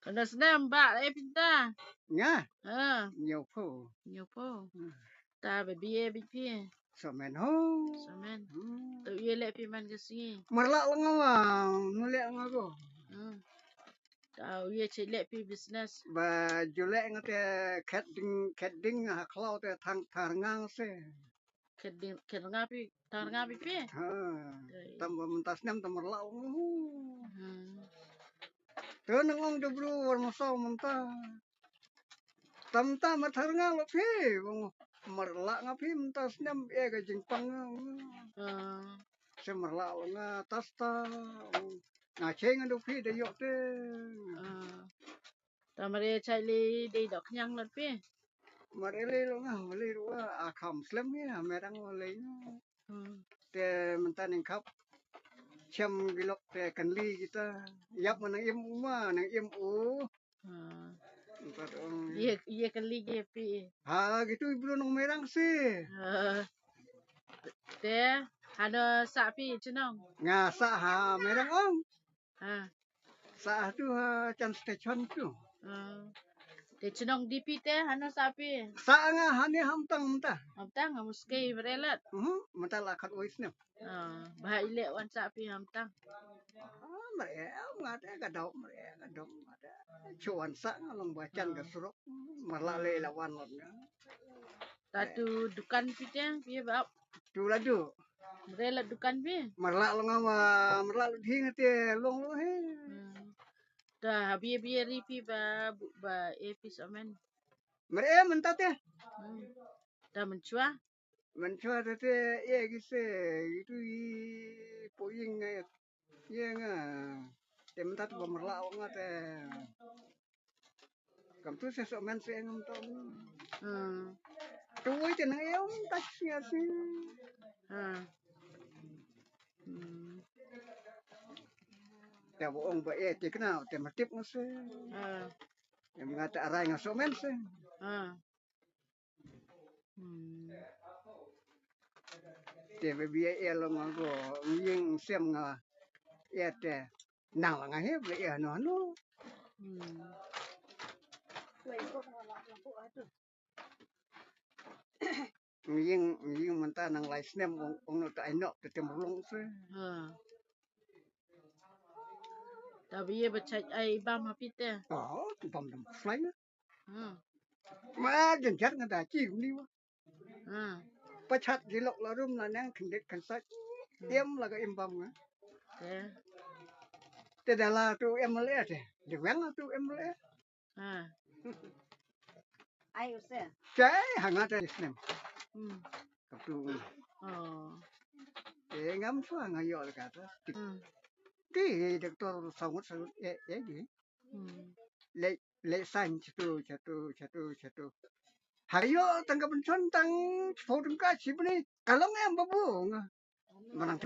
Kena senam bak pintar. Nga, Ha, nhiều phố. nyopo. Ta baby baby. Sao men ho. Saman. Tu ye lek pi man ke sini. Merlak lo ngawa, mulia ngago. Tahu ye cek lek pi business. Ba julek ngate keding klau te thang ngang se. Ken ngapi, tar ngapi pi. Ha, tambah mentas nem tambah merlak ngago. Tu nangong de bro warna saw mentah. Tamta mathar ngang lo pi, merlak ngapi mentas nem ga jingpang. Se merlak nga tasta. Ngaceng ando pi de yok te. Tamare cai le de dok nyang lat pi. Marele lo nga, mali lo akam slam ni merang le. Te mentan kap cham gilok te kanli kita. Yap manang im uma nang im u. Ye kali ye pi. Ha gitu ibu nang merang sih. Te hana sapi cenong. Ngasa ha merang om. Ha. Sa tu ha chan station tu. Te cenong dipi te hana sapi. Sa nga hani hamtang mentah. Hamtang muske berelat. Mentah lakat voice ni. Bah ilek wan sapi hamtang. Mereka ngata kadau mereka kadau ada. Cuan sa ngalong bacan ke suruk. Merlale lawan lotnya. Tatu dukan pi te pi bab. Tu ladu. Berelat dukan pi. Merlak lo ngawa merlak hing te long lo he. Dah biar ripi ba epis amen. Mereka mentah te. Dah mencua. Mencua te ye gise itu poing ngaya. Ye nga. Te mentah tu merlak ngate. Kam tu sesok men se ngam to. Tu je nang eu tak sia si. Te boong ba te kena te matip ngase. Yang mengata arai ngasok men se. Te bebi lo ngago ying sem nga. Ya te nang nga he be ya no no. Ying mentah nang lai snem ong no ta ino te temulung se. Tapi ye bacai ai bam apite. Bam dam fly. Ma jenjat ngada chi ni wa. Pachat gilok la rum la nang khindet kan sa. Tiam la ga imbam nga. Te dala tu emle te. De wang tu emle. Ai use. Chai hangata snem. Tu. Ngam suang ngayo la kata. Ti doktor sangut gi. Le san chatu. Hayo tangga bencon tang fodung ka sibni. Kalau ngam babung. Manang